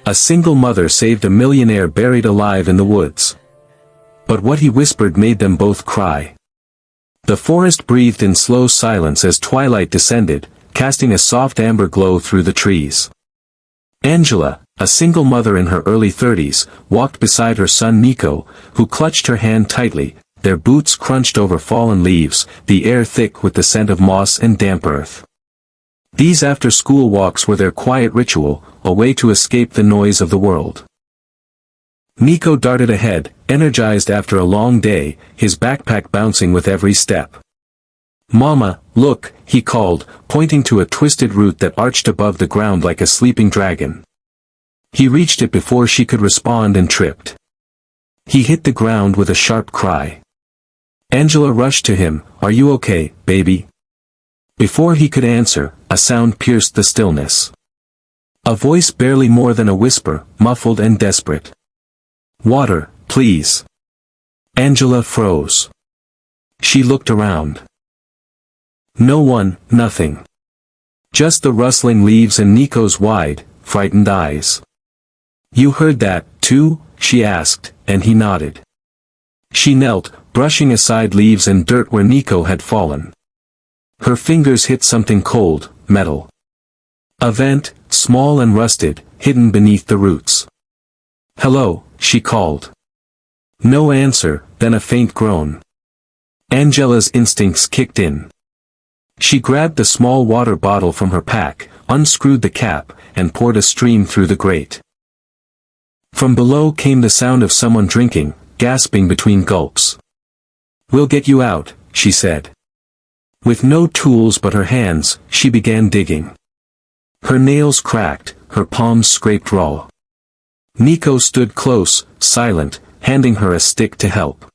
A single mother saved a millionaire buried alive in the woods. But what he whispered made them both cry. The forest breathed in slow silence as twilight descended, casting a soft amber glow through the trees. Angela, a single mother in her early 30s, walked beside her son Nico, who clutched her hand tightly, their boots crunched over fallen leaves, the air thick with the scent of moss and damp earth. These after-school walks were their quiet ritual, a way to escape the noise of the world. Nico darted ahead, energized after a long day, his backpack bouncing with every step. "Mama, look," he called, pointing to a twisted root that arched above the ground like a sleeping dragon. He reached it before she could respond and tripped. He hit the ground with a sharp cry. Angela rushed to him. "Are you okay, baby?" Before he could answer, a sound pierced the stillness. A voice barely more than a whisper, muffled and desperate. "Water, please." Angela froze. She looked around. No one, nothing. Just the rustling leaves and Nico's wide, frightened eyes. "You heard that, too?" she asked, and he nodded. She knelt, brushing aside leaves and dirt where Nico had fallen. Her fingers hit something cold, metal. A vent, small and rusted, hidden beneath the roots. "Hello," she called. No answer, then a faint groan. Angela's instincts kicked in. She grabbed the small water bottle from her pack, unscrewed the cap, and poured a stream through the grate. From below came the sound of someone drinking, gasping between gulps. "We'll get you out," she said. With no tools but her hands, she began digging. Her nails cracked, her palms scraped raw. Nico stood close, silent, handing her a stick to help.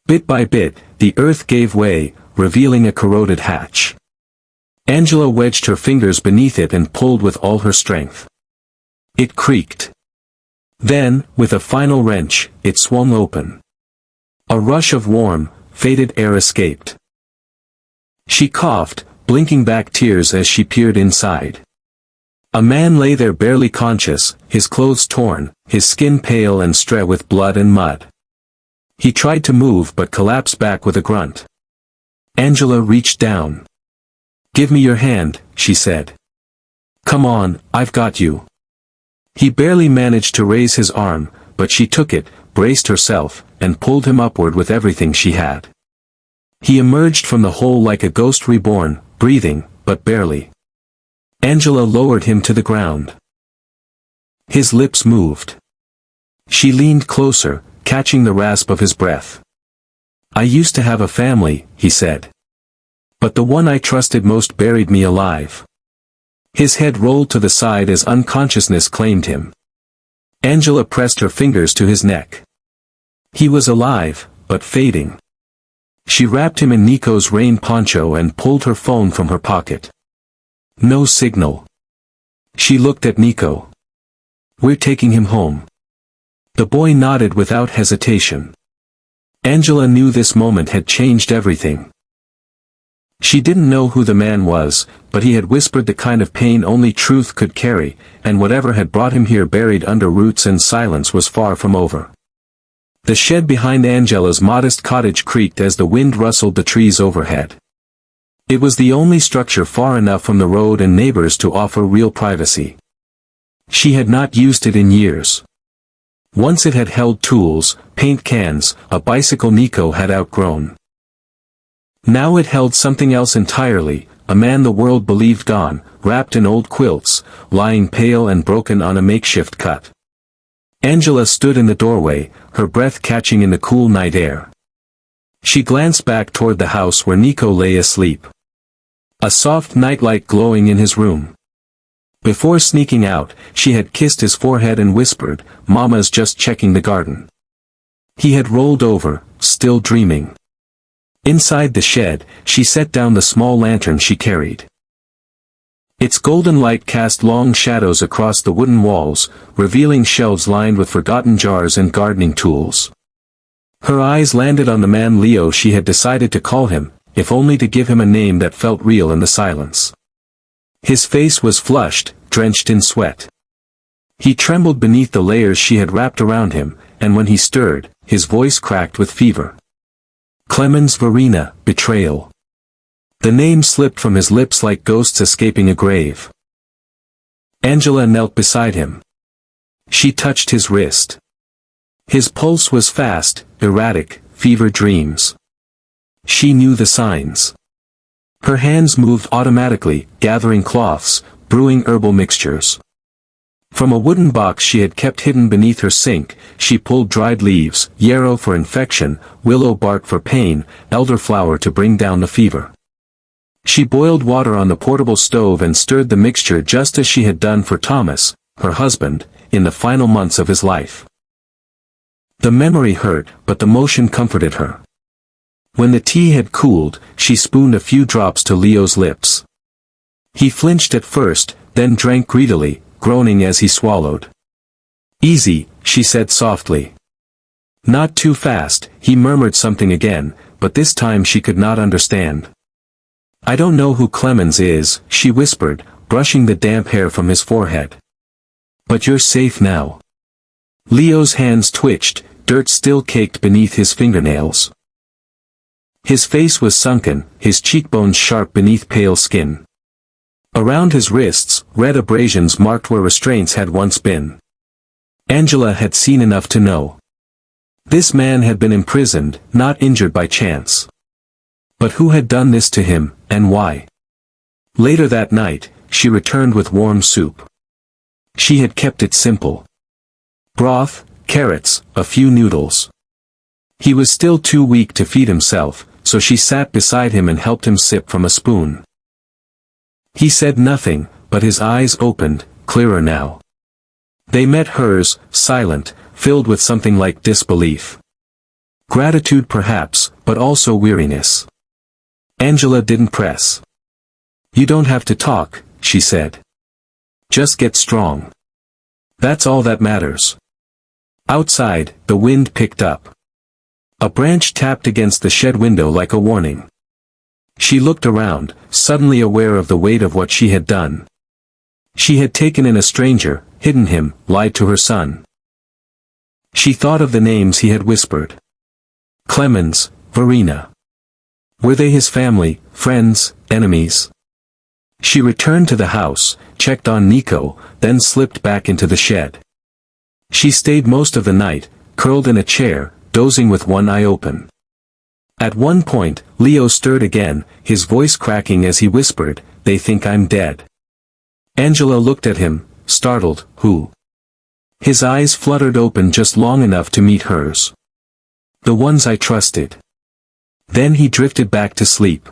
Bit by bit, the earth gave way, revealing a corroded hatch. Angela wedged her fingers beneath it and pulled with all her strength. It creaked. Then, with a final wrench, it swung open. A rush of warm, faded air escaped. She coughed, blinking back tears as she peered inside. A man lay there barely conscious, his clothes torn, his skin pale and streaked with blood and mud. He tried to move but collapsed back with a grunt. Angela reached down. "Give me your hand," she said. "Come on, I've got you." He barely managed to raise his arm, but she took it, braced herself, and pulled him upward with everything she had. He emerged from the hole like a ghost reborn, breathing, but barely. Angela lowered him to the ground. His lips moved. She leaned closer, catching the rasp of his breath. "I used to have a family," he said. "But the one I trusted most buried me alive." His head rolled to the side as unconsciousness claimed him. Angela pressed her fingers to his neck. He was alive, but fading. She wrapped him in Nico's rain poncho and pulled her phone from her pocket. No signal. She looked at Nico. "We're taking him home." The boy nodded without hesitation. Angela knew this moment had changed everything. She didn't know who the man was, but he had whispered the kind of pain only truth could carry, and whatever had brought him here buried under roots and silence was far from over. The shed behind Angela's modest cottage creaked as the wind rustled the trees overhead. It was the only structure far enough from the road and neighbors to offer real privacy. She had not used it in years. Once it had held tools, paint cans, a bicycle Nico had outgrown. Now it held something else entirely, a man the world believed gone, wrapped in old quilts, lying pale and broken on a makeshift cot. Angela stood in the doorway, her breath catching in the cool night air. She glanced back toward the house where Nico lay asleep. A soft nightlight glowing in his room. Before sneaking out, she had kissed his forehead and whispered, "Mama's just checking the garden." He had rolled over, still dreaming. Inside the shed, she set down the small lantern she carried. Its golden light cast long shadows across the wooden walls, revealing shelves lined with forgotten jars and gardening tools. Her eyes landed on the man Leo she had decided to call him, if only to give him a name that felt real in the silence. His face was flushed, drenched in sweat. He trembled beneath the layers she had wrapped around him, and when he stirred, his voice cracked with fever. Clemens Verena, Betrayal. The name slipped from his lips like ghosts escaping a grave. Angela knelt beside him. She touched his wrist. His pulse was fast, erratic, fever dreams. She knew the signs. Her hands moved automatically, gathering cloths, brewing herbal mixtures. From a wooden box she had kept hidden beneath her sink, she pulled dried leaves, yarrow for infection, willow bark for pain, elderflower to bring down the fever. She boiled water on the portable stove and stirred the mixture just as she had done for Thomas, her husband, in the final months of his life. The memory hurt, but the motion comforted her. When the tea had cooled, she spooned a few drops to Leo's lips. He flinched at first, then drank greedily, groaning as he swallowed. "Easy," she said softly. "Not too fast," he murmured something again, but this time she could not understand. "I don't know who Clemens is," she whispered, brushing the damp hair from his forehead. "But you're safe now." Leo's hands twitched, dirt still caked beneath his fingernails. His face was sunken, his cheekbones sharp beneath pale skin. Around his wrists, red abrasions marked where restraints had once been. Angela had seen enough to know. This man had been imprisoned, not injured by chance. But who had done this to him, and why? Later that night, she returned with warm soup. She had kept it simple. Broth, carrots, a few noodles. He was still too weak to feed himself, so she sat beside him and helped him sip from a spoon. He said nothing, but his eyes opened, clearer now. They met hers, silent, filled with something like disbelief. Gratitude perhaps, but also weariness. Angela didn't press. "You don't have to talk," she said. "Just get strong. That's all that matters." Outside, the wind picked up. A branch tapped against the shed window like a warning. She looked around, suddenly aware of the weight of what she had done. She had taken in a stranger, hidden him, lied to her son. She thought of the names he had whispered. Clemens, Verena. Were they his family, friends, enemies? She returned to the house, checked on Nico, then slipped back into the shed. She stayed most of the night, curled in a chair, dozing with one eye open. At one point, Leo stirred again, his voice cracking as he whispered, "They think I'm dead." Angela looked at him, startled. "Who?" His eyes fluttered open just long enough to meet hers. "The ones I trusted." Then he drifted back to sleep.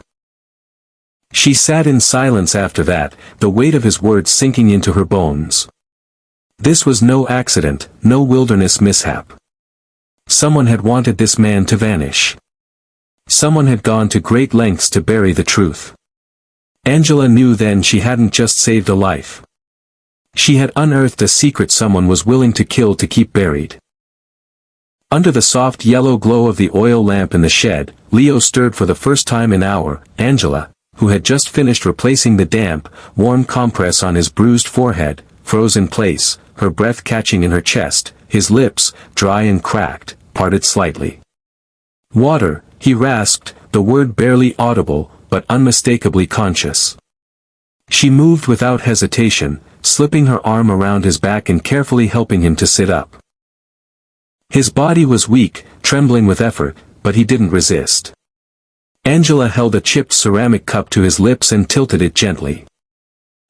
She sat in silence after that, the weight of his words sinking into her bones. This was no accident, no wilderness mishap. Someone had wanted this man to vanish. Someone had gone to great lengths to bury the truth. Angela knew then she hadn't just saved a life. She had unearthed a secret someone was willing to kill to keep buried. Under the soft yellow glow of the oil lamp in the shed, Leo stirred for the first time in an hour. Angela, who had just finished replacing the damp, warm compress on his bruised forehead, froze in place, her breath catching in her chest, his lips, dry and cracked, parted slightly. "Water," he rasped, the word barely audible, but unmistakably conscious. She moved without hesitation, slipping her arm around his back and carefully helping him to sit up. His body was weak, trembling with effort, but he didn't resist. Angela held a chipped ceramic cup to his lips and tilted it gently.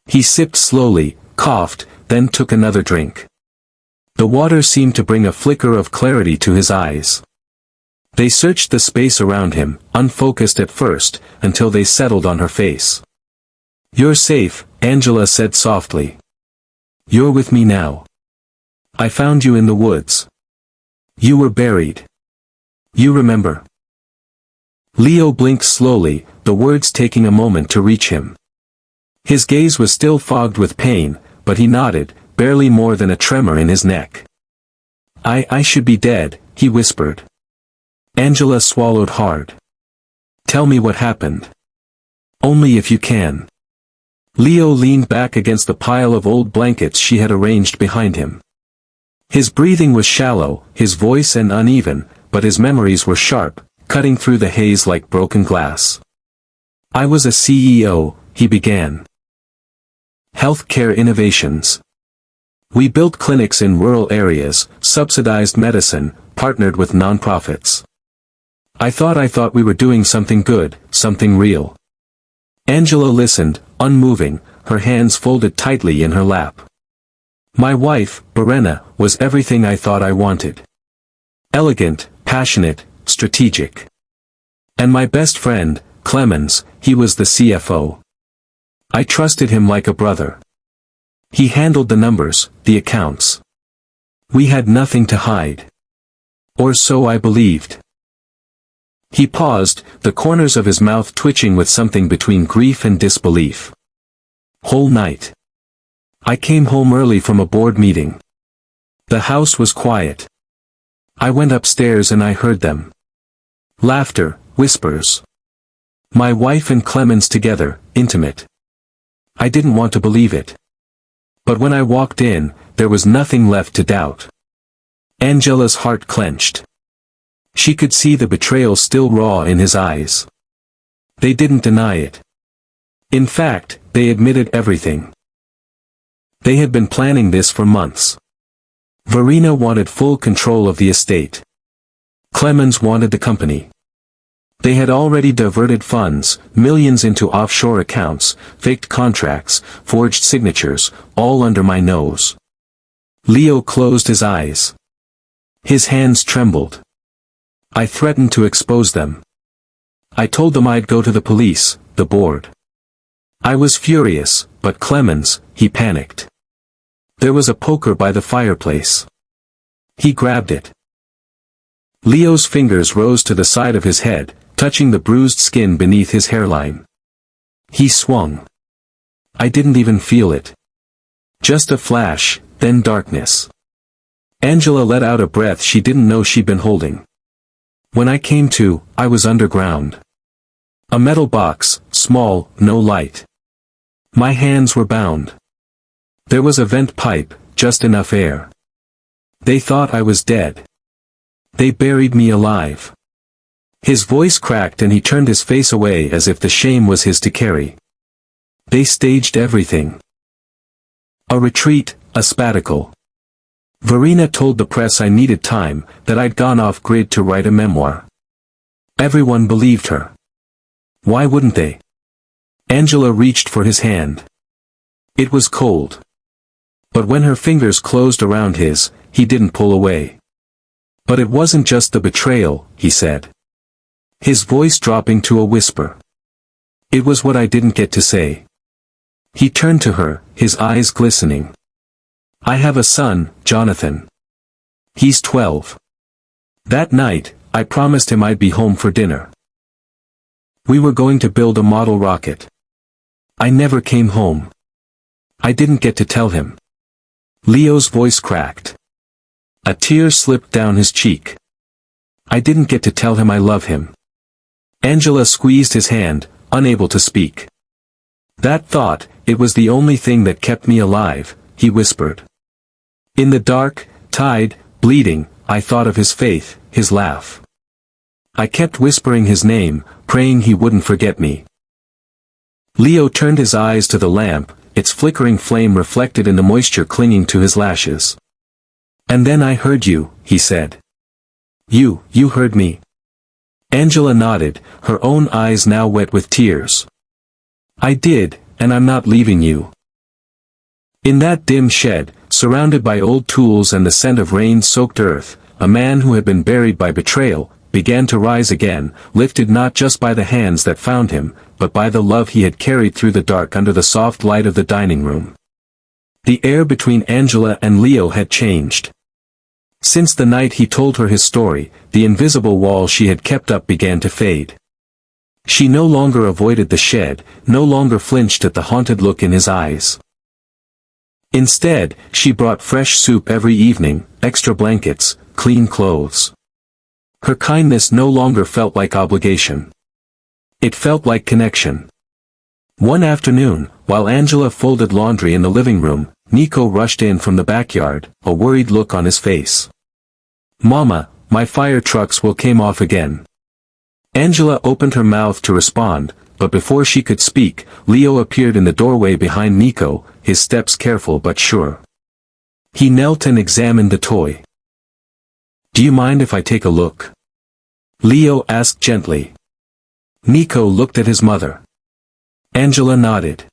He sipped slowly, coughed, then took another drink. The water seemed to bring a flicker of clarity to his eyes. They searched the space around him, unfocused at first, until they settled on her face. "You're safe," Angela said softly. "You're with me now. I found you in the woods. You were buried. You remember?" Leo blinked slowly, the words taking a moment to reach him. His gaze was still fogged with pain, but he nodded, barely more than a tremor in his neck. I should be dead," he whispered. Angela swallowed hard. "Tell me what happened. Only if you can." Leo leaned back against the pile of old blankets she had arranged behind him. His breathing was shallow, his voice uneven, but his memories were sharp, cutting through the haze like broken glass. I was a CEO, he began. Healthcare innovations. We built clinics in rural areas, subsidized medicine, partnered with nonprofits. I thought we were doing something good, something real. Angela listened, unmoving, her hands folded tightly in her lap. My wife, Verena, was everything I thought I wanted. Elegant, passionate, strategic. And my best friend, Clemens, he was the CFO. I trusted him like a brother. He handled the numbers, the accounts. We had nothing to hide. Or so I believed. He paused, the corners of his mouth twitching with something between grief and disbelief. Whole night. I came home early from a board meeting. The house was quiet. I went upstairs and I heard them. Laughter, whispers. My wife and Clemens together, intimate. I didn't want to believe it. But when I walked in, there was nothing left to doubt. Angela's heart clenched. She could see the betrayal still raw in his eyes. They didn't deny it. In fact, they admitted everything. They had been planning this for months. Verena wanted full control of the estate. Clemens wanted the company. They had already diverted funds, millions into offshore accounts, faked contracts, forged signatures, all under my nose. Leo closed his eyes. His hands trembled. I threatened to expose them. I told them I'd go to the police, the board. I was furious, but Clemens, he panicked. There was a poker by the fireplace. He grabbed it. Leo's fingers rose to the side of his head, touching the bruised skin beneath his hairline. He swung. I didn't even feel it. Just a flash, then darkness. Angela let out a breath she didn't know she'd been holding. When I came to, I was underground. A metal box, small, no light. My hands were bound. There was a vent pipe, just enough air. They thought I was dead. They buried me alive. His voice cracked and he turned his face away as if the shame was his to carry. They staged everything. A retreat, a sabbatical. Verena told the press I needed time, that I'd gone off-grid to write a memoir. Everyone believed her. Why wouldn't they? Angela reached for his hand. It was cold. But when her fingers closed around his, he didn't pull away. But it wasn't just the betrayal, he said. His voice dropping to a whisper. It was what I didn't get to say. He turned to her, his eyes glistening. I have a son, Jonathan. He's 12. That night, I promised him I'd be home for dinner. We were going to build a model rocket. I never came home. I didn't get to tell him. Leo's voice cracked. A tear slipped down his cheek. I didn't get to tell him I love him. Angela squeezed his hand, unable to speak. That thought, it was the only thing that kept me alive, he whispered. In the dark, tired, bleeding, I thought of his faith, his laugh. I kept whispering his name, praying he wouldn't forget me. Leo turned his eyes to the lamp, its flickering flame reflected in the moisture clinging to his lashes. And then I heard you, he said. You heard me. Angela nodded, her own eyes now wet with tears. I did, and I'm not leaving you. In that dim shed, surrounded by old tools and the scent of rain-soaked earth, a man who had been buried by betrayal, began to rise again, lifted not just by the hands that found him, but by the love he had carried through the dark under the soft light of the dining room. The air between Angela and Leo had changed. Since the night he told her his story, the invisible wall she had kept up began to fade. She no longer avoided the shed, no longer flinched at the haunted look in his eyes. Instead, she brought fresh soup every evening, extra blankets, clean clothes. Her kindness no longer felt like obligation. It felt like connection. One afternoon, while Angela folded laundry in the living room, Nico rushed in from the backyard, a worried look on his face. "Mama, my fire trucks will came off again." Angela opened her mouth to respond, but before she could speak, Leo appeared in the doorway behind Nico, his steps careful but sure. He knelt and examined the toy. "Do you mind if I take a look?" Leo asked gently. Nico looked at his mother. Angela nodded.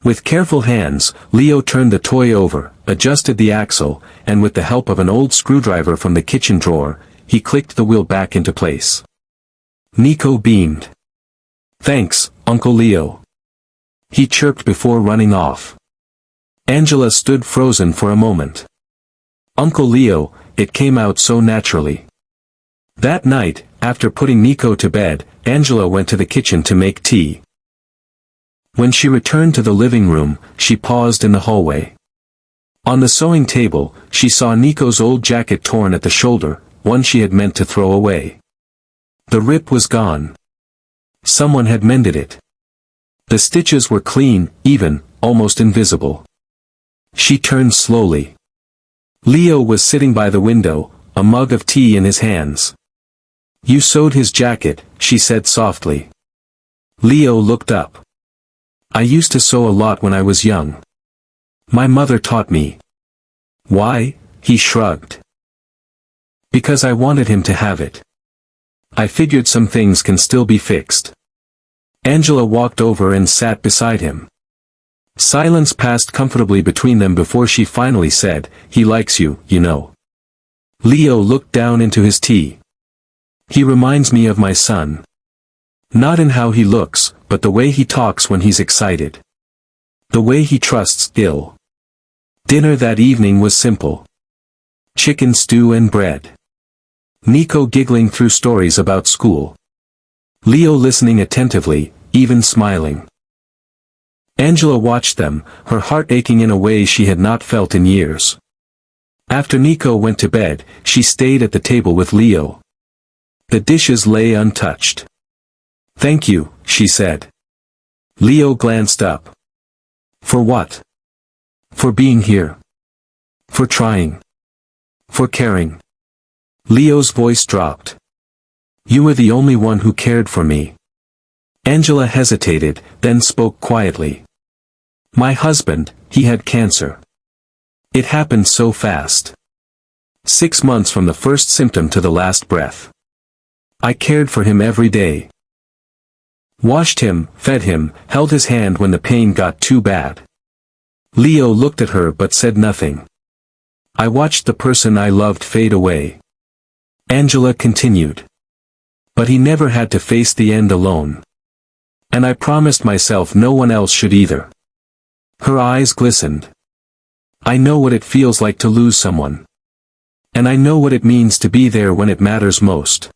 With careful hands, Leo turned the toy over, adjusted the axle, and with the help of an old screwdriver from the kitchen drawer, he clicked the wheel back into place. Nico beamed. "Thanks, Uncle Leo," he chirped before running off. Angela stood frozen for a moment. "Uncle Leo," it came out so naturally. That night, after putting Nico to bed, Angela went to the kitchen to make tea. When she returned to the living room, she paused in the hallway. On the sewing table, she saw Nico's old jacket torn at the shoulder, one she had meant to throw away. The rip was gone. Someone had mended it. The stitches were clean, even, almost invisible. She turned slowly. Leo was sitting by the window, a mug of tea in his hands. "You sewed his jacket," she said softly. Leo looked up. "I used to sew a lot when I was young. My mother taught me." "Why?" he shrugged. "Because I wanted him to have it. I figured some things can still be fixed." Angela walked over and sat beside him. Silence passed comfortably between them before she finally said, "He likes you, you know." Leo looked down into his tea. "He reminds me of my son. Not in how he looks, but the way he talks when he's excited. The way he trusts Gil." Dinner that evening was simple. Chicken stew and bread. Nico giggling through stories about school. Leo listening attentively, even smiling. Angela watched them, her heart aching in a way she had not felt in years. After Nico went to bed, she stayed at the table with Leo. The dishes lay untouched. "Thank you," she said. Leo glanced up. "For what?" "For being here. For trying. For caring." Leo's voice dropped. "You were the only one who cared for me." Angela hesitated, then spoke quietly. "My husband, he had cancer. It happened so fast. 6 months from the first symptom to the last breath. I cared for him every day. Washed him, fed him, held his hand when the pain got too bad." Leo looked at her but said nothing. "I watched the person I loved fade away." Angela continued. "But he never had to face the end alone. And I promised myself no one else should either." Her eyes glistened. "I know what it feels like to lose someone. And I know what it means to be there when it matters most.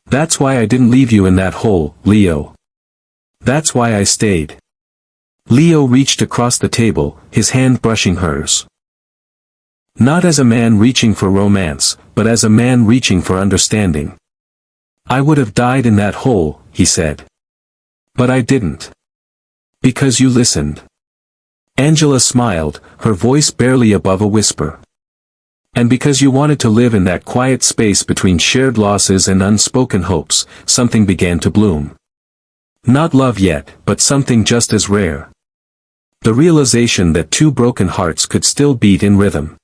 That's why I didn't leave you in that hole, Leo. That's why I stayed." Leo reached across the table, his hand brushing hers. "Not as a man reaching for romance, but as a man reaching for understanding. I would have died in that hole," he said. "But I didn't. Because you listened." Angela smiled, her voice barely above a whisper. "And because you wanted to live in that quiet space between shared losses and unspoken hopes, something began to bloom. Not love yet, but something just as rare. The realization that two broken hearts could still beat in rhythm."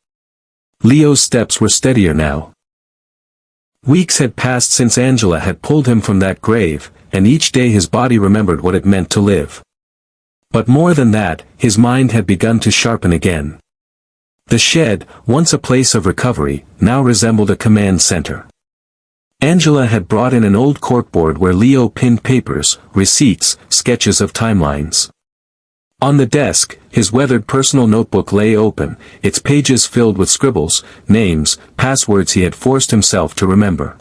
Leo's steps were steadier now. Weeks had passed since Angela had pulled him from that grave, and each day his body remembered what it meant to live. But more than that, his mind had begun to sharpen again. The shed, once a place of recovery, now resembled a command center. Angela had brought in an old corkboard where Leo pinned papers, receipts, sketches of timelines. On the desk, his weathered personal notebook lay open, its pages filled with scribbles, names, passwords he had forced himself to remember.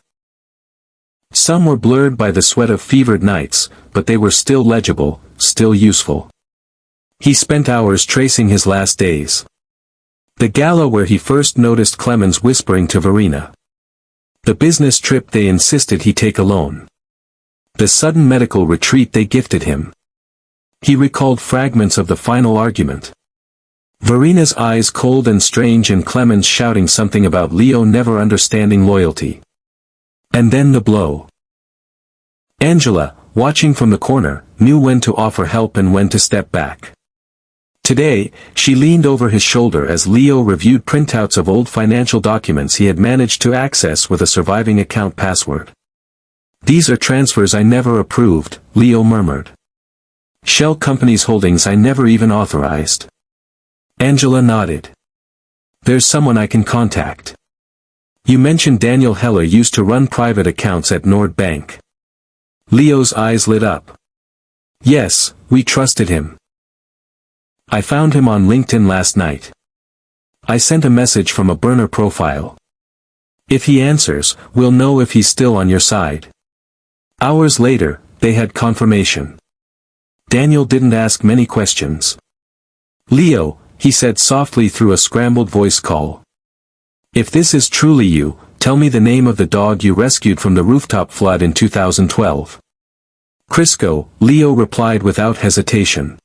Some were blurred by the sweat of fevered nights, but they were still legible, still useful. He spent hours tracing his last days. The gala where he first noticed Clemens whispering to Verena. The business trip they insisted he take alone. The sudden medical retreat they gifted him. He recalled fragments of the final argument. Verina's eyes cold and strange and Clemens shouting something about Leo never understanding loyalty. And then the blow. Angela, watching from the corner, knew when to offer help and when to step back. Today, she leaned over his shoulder as Leo reviewed printouts of old financial documents he had managed to access with a surviving account password. "These are transfers I never approved," Leo murmured. "Shell companies' holdings I never even authorized." Angela nodded. "There's someone I can contact. You mentioned Daniel Heller used to run private accounts at Nord Bank." Leo's eyes lit up. "Yes, we trusted him. I found him on LinkedIn last night. I sent a message from a burner profile. If he answers, we'll know if he's still on your side." Hours later, they had confirmation. Daniel didn't ask many questions. "Leo," he said softly through a scrambled voice call. "If this is truly you, tell me the name of the dog you rescued from the rooftop flood in 2012. "Crisco," Leo replied without hesitation.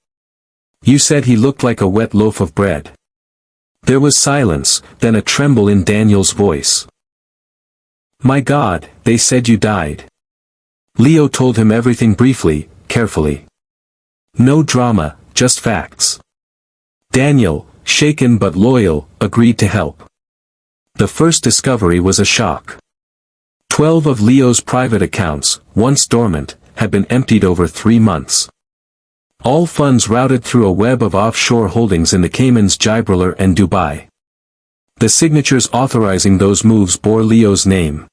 "You said he looked like a wet loaf of bread." There was silence, then a tremble in Daniel's voice. "My God, they said you died." Leo told him everything briefly, carefully. No drama, just facts. Daniel, shaken but loyal, agreed to help. The first discovery was a shock. 12 of Leo's private accounts, once dormant, had been emptied over 3 months. All funds routed through a web of offshore holdings in the Caymans, Gibraltar and Dubai. The signatures authorizing those moves bore Leo's name.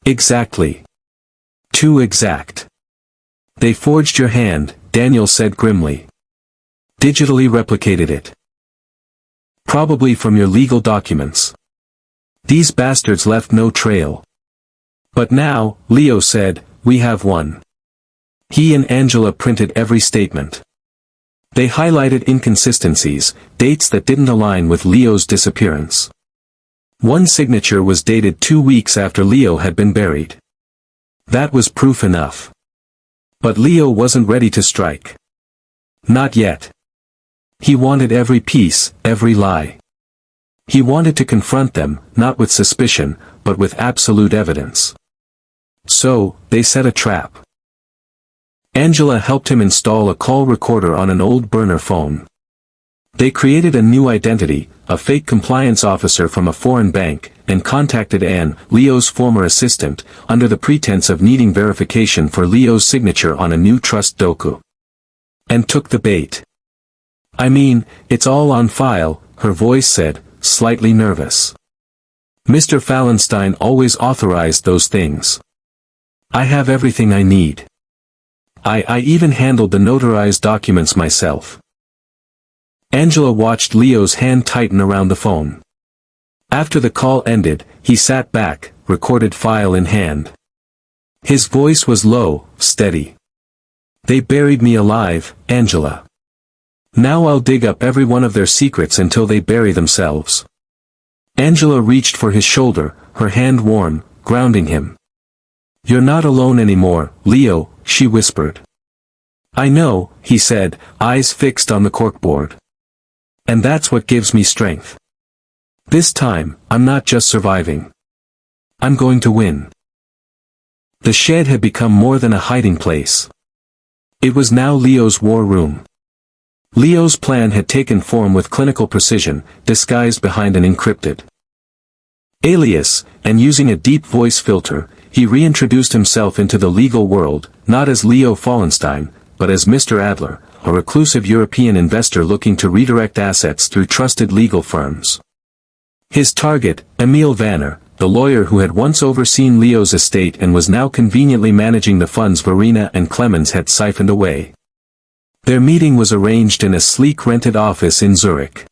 Exactly. Too exact. "They forged your hand," Daniel said grimly. "Digitally replicated it. Probably from your legal documents. These bastards left no trail." "But now," Leo said, "we have one." He and Angela printed every statement. They highlighted inconsistencies, dates that didn't align with Leo's disappearance. One signature was dated 2 weeks after Leo had been buried. That was proof enough. But Leo wasn't ready to strike. Not yet. He wanted every piece, every lie. He wanted to confront them, not with suspicion, but with absolute evidence. So, they set a trap. Angela helped him install a call recorder on an old burner phone. They created a new identity, a fake compliance officer from a foreign bank, and contacted Anne, Leo's former assistant, under the pretense of needing verification for Leo's signature on a new trust docu. And took the bait. "I mean, it's all on file," her voice said, slightly nervous. "Mr. Fallenstein always authorized those things. I have everything I need. I even handled the notarized documents myself." Angela watched Leo's hand tighten around the phone. After the call ended, he sat back, recorded file in hand. His voice was low, steady. "They buried me alive, Angela. Now I'll dig up every one of their secrets until they bury themselves." Angela reached for his shoulder, her hand warm, grounding him. "You're not alone anymore, Leo," she whispered. "I know," he said, eyes fixed on the corkboard. "And that's what gives me strength. This time, I'm not just surviving. I'm going to win." The shed had become more than a hiding place. It was now Leo's war room. Leo's plan had taken form with clinical precision, disguised behind an encrypted alias, and using a deep voice filter, he reintroduced himself into the legal world, not as Leo Fallenstein, but as Mr. Adler, a reclusive European investor looking to redirect assets through trusted legal firms. His target, Emil Vanner, the lawyer who had once overseen Leo's estate and was now conveniently managing the funds Verena and Clemens had siphoned away. Their meeting was arranged in a sleek rented office in Zurich.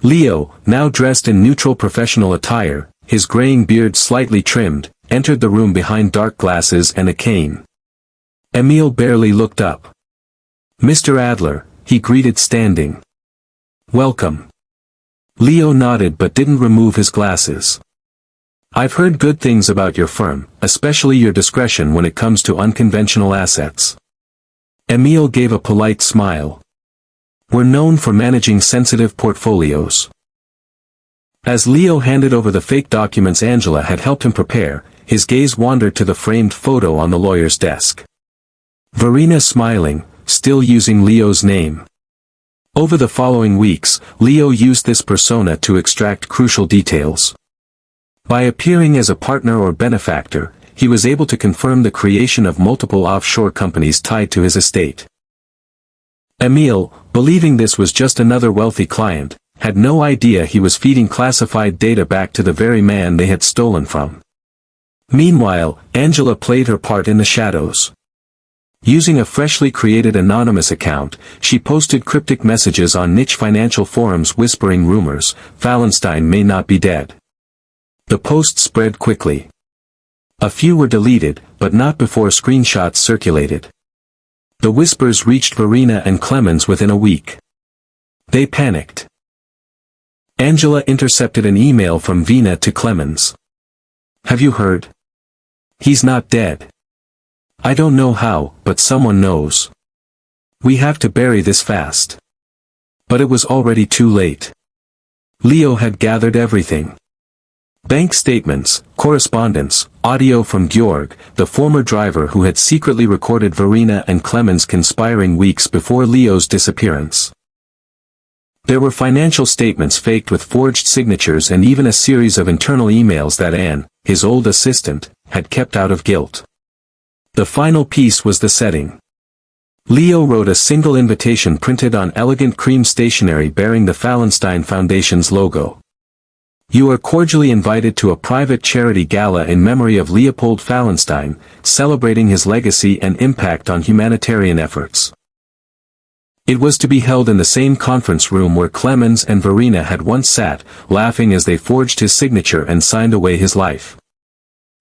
Leo, now dressed in neutral professional attire, his graying beard slightly trimmed, entered the room behind dark glasses and a cane. Emil barely looked up. "Mr. Adler," he greeted standing. "Welcome." Leo nodded but didn't remove his glasses. "I've heard good things about your firm, especially your discretion when it comes to unconventional assets." Emil gave a polite smile. We're known for managing sensitive portfolios. As Leo handed over the fake documents Angela had helped him prepare, his gaze wandered to the framed photo on the lawyer's desk. Verena smiling, still using Leo's name. Over the following weeks, Leo used this persona to extract crucial details. By appearing as a partner or benefactor, he was able to confirm the creation of multiple offshore companies tied to his estate. Emil, believing this was just another wealthy client, had no idea he was feeding classified data back to the very man they had stolen from. Meanwhile, Angela played her part in the shadows. Using a freshly created anonymous account, she posted cryptic messages on niche financial forums whispering rumors, Fallenstein may not be dead. The posts spread quickly. A few were deleted, but not before screenshots circulated. The whispers reached Verena and Clemens within a week. They panicked. Angela intercepted an email from Vina to Clemens. Have you heard? He's not dead. I don't know how, but someone knows. We have to bury this fast. But it was already too late. Leo had gathered everything. Bank statements, correspondence, audio from Georg, the former driver who had secretly recorded Verena and Clemens conspiring weeks before Leo's disappearance. There were financial statements faked with forged signatures and even a series of internal emails that Anne, his old assistant, had kept out of guilt. The final piece was the setting. Leo wrote a single invitation printed on elegant cream stationery bearing the Fallenstein Foundation's logo. You are cordially invited to a private charity gala in memory of Leopold Fallenstein, celebrating his legacy and impact on humanitarian efforts. It was to be held in the same conference room where Clemens and Verena had once sat, laughing as they forged his signature and signed away his life.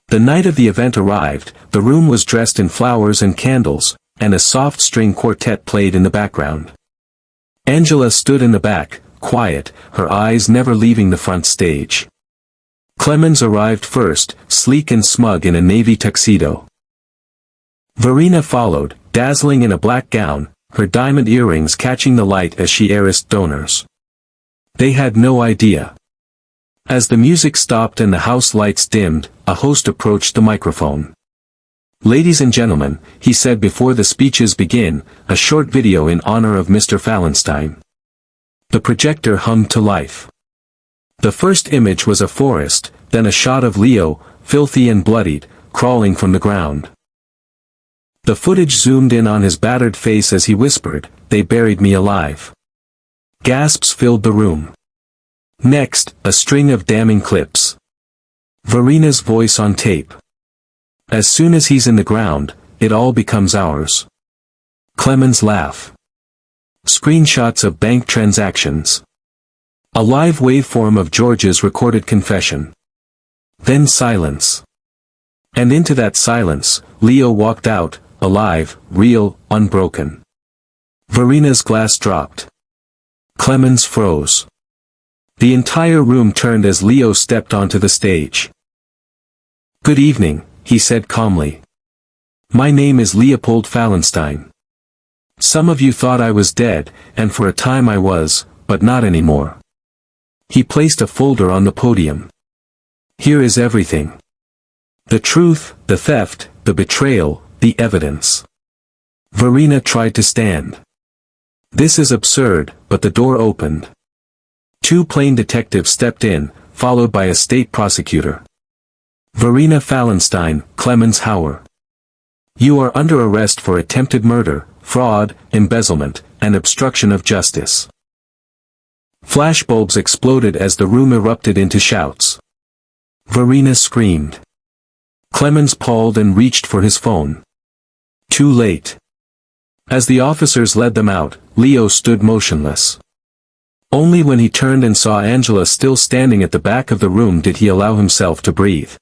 The night of the event arrived, the room was dressed in flowers and candles, and a soft string quartet played in the background. Angela stood in the back, quiet, her eyes never leaving the front stage. Clemens arrived first, sleek and smug in a navy tuxedo. Verena followed, dazzling in a black gown, her diamond earrings catching the light as she heiressed donors. They had no idea. As the music stopped and the house lights dimmed, a host approached the microphone. Ladies and gentlemen, he said before the speeches begin, a short video in honor of Mr. Fallenstein. The projector hummed to life. The first image was a forest, then a shot of Leo, filthy and bloodied, crawling from the ground. The footage zoomed in on his battered face as he whispered, "They buried me alive." Gasps filled the room. Next, a string of damning clips. Verena's voice on tape. As soon as he's in the ground, it all becomes ours. Clemens' laugh. Screenshots of bank transactions. A live waveform of George's recorded confession. Then silence. And into that silence, Leo walked out, alive, real, unbroken. Verena's glass dropped. Clemens froze. The entire room turned as Leo stepped onto the stage. "Good evening," he said calmly. "My name is Leopold Fallenstein. Some of you thought I was dead, and for a time I was, but not anymore." He placed a folder on the podium. "Here is everything. The truth, the theft, the betrayal, the evidence." Verena tried to stand. "This is absurd," but the door opened. Two plain detectives stepped in, followed by a state prosecutor. "Verena Fallenstein, Clemens Hauer. You are under arrest for attempted murder, fraud, embezzlement, and obstruction of justice." Flashbulbs exploded as the room erupted into shouts. Verena screamed. Clemens paused and reached for his phone. Too late. As the officers led them out, Leo stood motionless. Only when he turned and saw Angela still standing at the back of the room did he allow himself to breathe.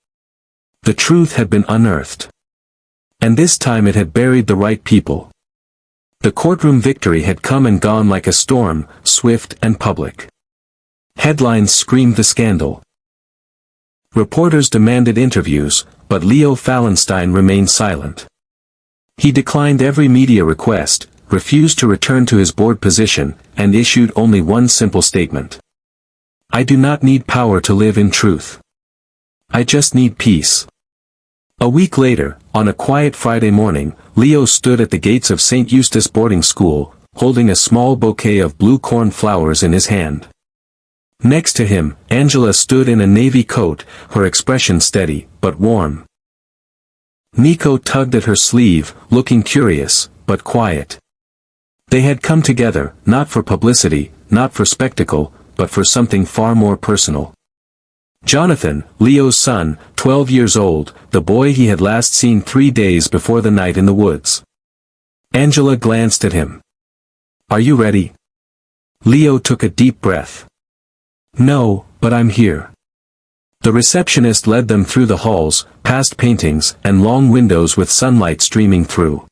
The truth had been unearthed. And this time it had buried the right people. The courtroom victory had come and gone like a storm, swift and public. Headlines screamed the scandal. Reporters demanded interviews, but Leo Fallenstein remained silent. He declined every media request, refused to return to his board position, and issued only one simple statement. I do not need power to live in truth. I just need peace. A week later, on a quiet Friday morning, Leo stood at the gates of St. Eustace boarding school, holding a small bouquet of blue corn flowers in his hand. Next to him, Angela stood in a navy coat, her expression steady, but warm. Nico tugged at her sleeve, looking curious, but quiet. They had come together, not for publicity, not for spectacle, but for something far more personal. Jonathan, Leo's son, 12 years old, the boy he had last seen 3 days before the night in the woods. Angela glanced at him. Are you ready? Leo took a deep breath. No, but I'm here. The receptionist led them through the halls, past paintings, and long windows with sunlight streaming through.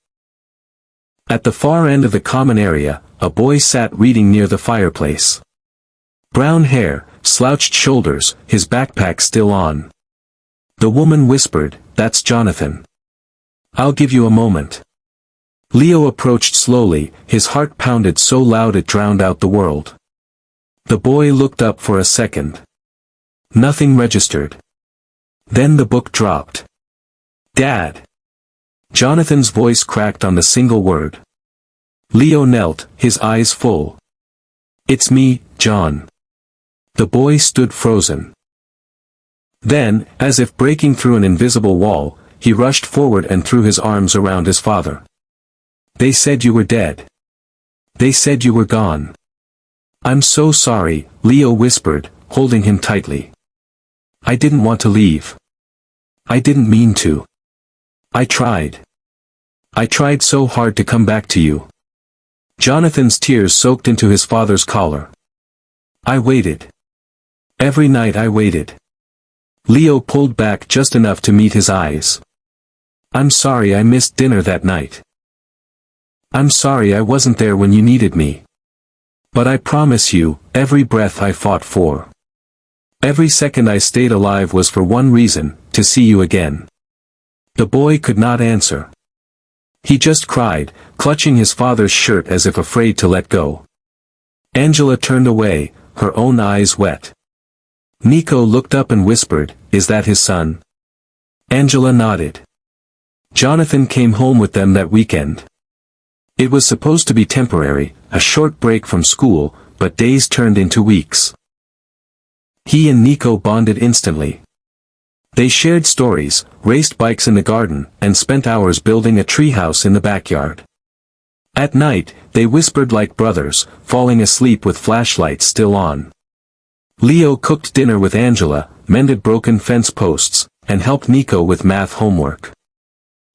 At the far end of the common area, a boy sat reading near the fireplace. Brown hair, slouched shoulders, his backpack still on. The woman whispered, "That's Jonathan. I'll give you a moment." Leo approached slowly, his heart pounded so loud it drowned out the world. The boy looked up for a second. Nothing registered. Then the book dropped. "Dad!" Jonathan's voice cracked on the single word. Leo knelt, his eyes full. "It's me, John." The boy stood frozen. Then, as if breaking through an invisible wall, he rushed forward and threw his arms around his father. "They said you were dead. They said you were gone." "I'm so sorry," Leo whispered, holding him tightly. "I didn't want to leave. I didn't mean to. I tried. I tried so hard to come back to you." Jonathan's tears soaked into his father's collar. "I waited. Every night I waited." Leo pulled back just enough to meet his eyes. "I'm sorry I missed dinner that night. I'm sorry I wasn't there when you needed me. But I promise you, every breath I fought for. Every second I stayed alive was for one reason, to see you again." The boy could not answer. He just cried, clutching his father's shirt as if afraid to let go. Angela turned away, her own eyes wet. Nico looked up and whispered, "Is that his son?" Angela nodded. Jonathan came home with them that weekend. It was supposed to be temporary, a short break from school, but days turned into weeks. He and Nico bonded instantly. They shared stories, raced bikes in the garden, and spent hours building a treehouse in the backyard. At night, they whispered like brothers, falling asleep with flashlights still on. Leo cooked dinner with Angela, mended broken fence posts, and helped Nico with math homework.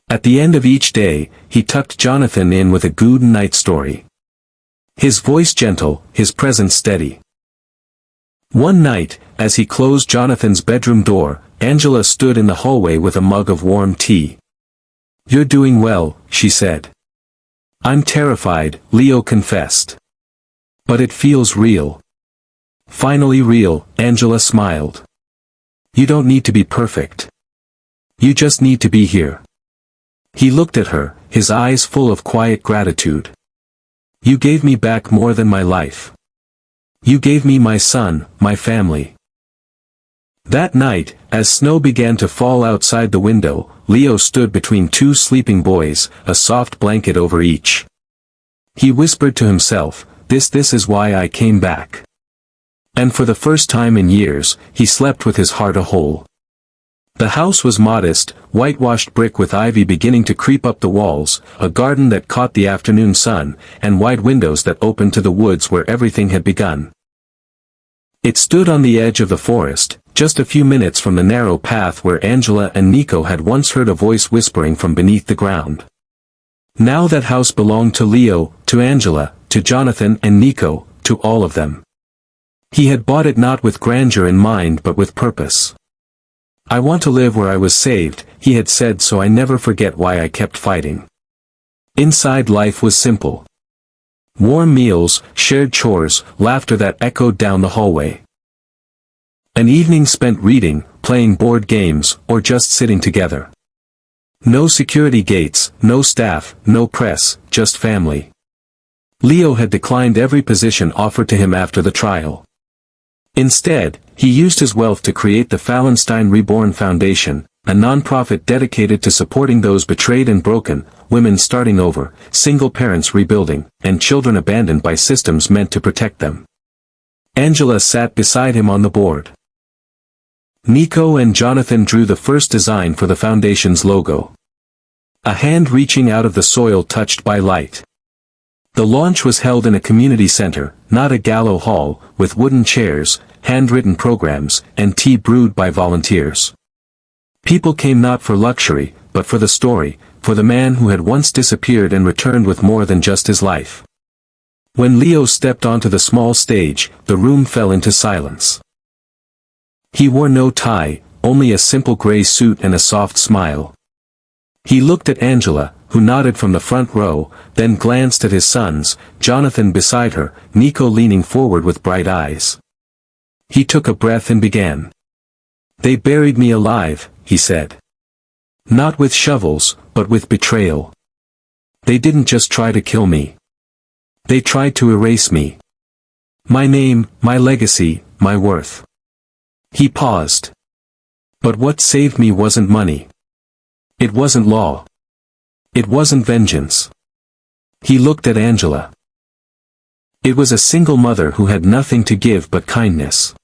At the end of each day, he tucked Jonathan in with a good night story. His voice gentle, his presence steady. One night, as he closed Jonathan's bedroom door, Angela stood in the hallway with a mug of warm tea. "You're doing well," she said. "I'm terrified," Leo confessed. "But it feels real." "Finally real," Angela smiled. "You don't need to be perfect. You just need to be here." He looked at her, his eyes full of quiet gratitude. "You gave me back more than my life. You gave me my son, my family." That night, as snow began to fall outside the window, Leo stood between two sleeping boys, a soft blanket over each. He whispered to himself, This is why I came back." And for the first time in years, he slept with his heart a whole. The house was modest, whitewashed brick with ivy beginning to creep up the walls, a garden that caught the afternoon sun, and wide windows that opened to the woods where everything had begun. It stood on the edge of the forest, just a few minutes from the narrow path where Angela and Nico had once heard a voice whispering from beneath the ground. Now that house belonged to Leo, to Angela, to Jonathan and Nico, to all of them. He had bought it not with grandeur in mind but with purpose. "I want to live where I was saved," he had said, "so I never forget why I kept fighting." Inside life was simple. Warm meals, shared chores, laughter that echoed down the hallway. An evening spent reading, playing board games, or just sitting together. No security gates, no staff, no press, just family. Leo had declined every position offered to him after the trial. Instead, he used his wealth to create the Fallenstein Reborn Foundation, a non-profit dedicated to supporting those betrayed and broken, women starting over, single parents rebuilding, and children abandoned by systems meant to protect them. Angela sat beside him on the board. Nico and Jonathan drew the first design for the foundation's logo. A hand reaching out of the soil touched by light. The launch was held in a community center, not a gala hall, with wooden chairs, handwritten programs, and tea brewed by volunteers. People came not for luxury, but for the story, for the man who had once disappeared and returned with more than just his life. When Leo stepped onto the small stage, the room fell into silence. He wore no tie, only a simple gray suit and a soft smile. He looked at Angela, who nodded from the front row, then glanced at his sons, Jonathan beside her, Nico leaning forward with bright eyes. He took a breath and began. "They buried me alive," he said. "Not with shovels, but with betrayal. They didn't just try to kill me. They tried to erase me. My name, my legacy, my worth." He paused. "But what saved me wasn't money. It wasn't law. It wasn't vengeance." He looked at Angela. It was a single mother who had nothing to give but kindness.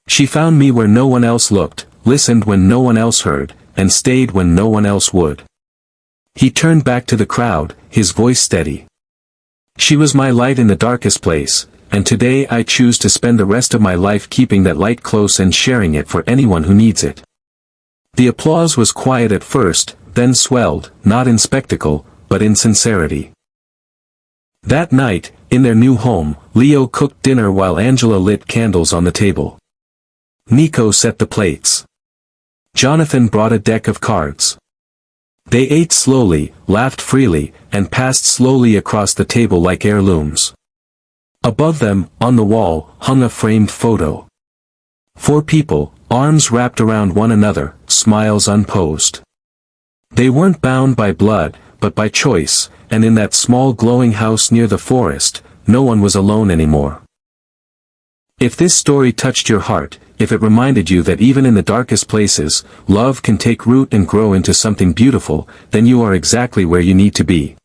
She found me where no one else looked, listened when no one else heard, and stayed when no one else would. He turned back to the crowd, his voice steady. "She was my light in the darkest place, and today I choose to spend the rest of my life keeping that light close and sharing it for anyone who needs it." The applause was quiet at first, then swelled, not in spectacle, but in sincerity. That night, in their new home, Leo cooked dinner while Angela lit candles on the table. Nico set the plates. Jonathan brought a deck of cards. They ate slowly, laughed freely, and passed slowly across the table like heirlooms. Above them, on the wall, hung a framed photo. 4 people, arms wrapped around one another, smiles unposed. They weren't bound by blood, but by choice, and in that small glowing house near the forest, no one was alone anymore. If this story touched your heart, if it reminded you that even in the darkest places, love can take root and grow into something beautiful, then you are exactly where you need to be.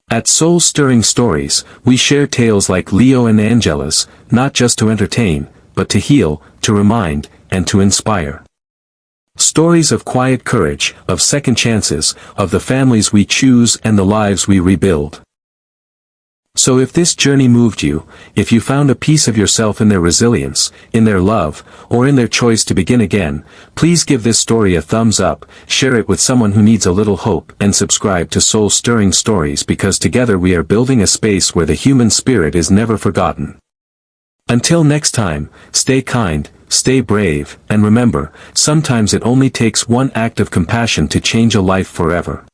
At Soul-Stirring Stories, we share tales like Leo and Angela's, not just to entertain, but to heal, to remind, and to inspire. Stories of quiet courage, of second chances, of the families we choose and the lives we rebuild. So if this journey moved you, if you found a piece of yourself in their resilience, in their love, or in their choice to begin again, please give this story a thumbs up, share it with someone who needs a little hope, and subscribe to Soul Stirring Stories because together we are building a space where the human spirit is never forgotten. Until next time, stay kind, stay brave, and remember, sometimes it only takes one act of compassion to change a life forever.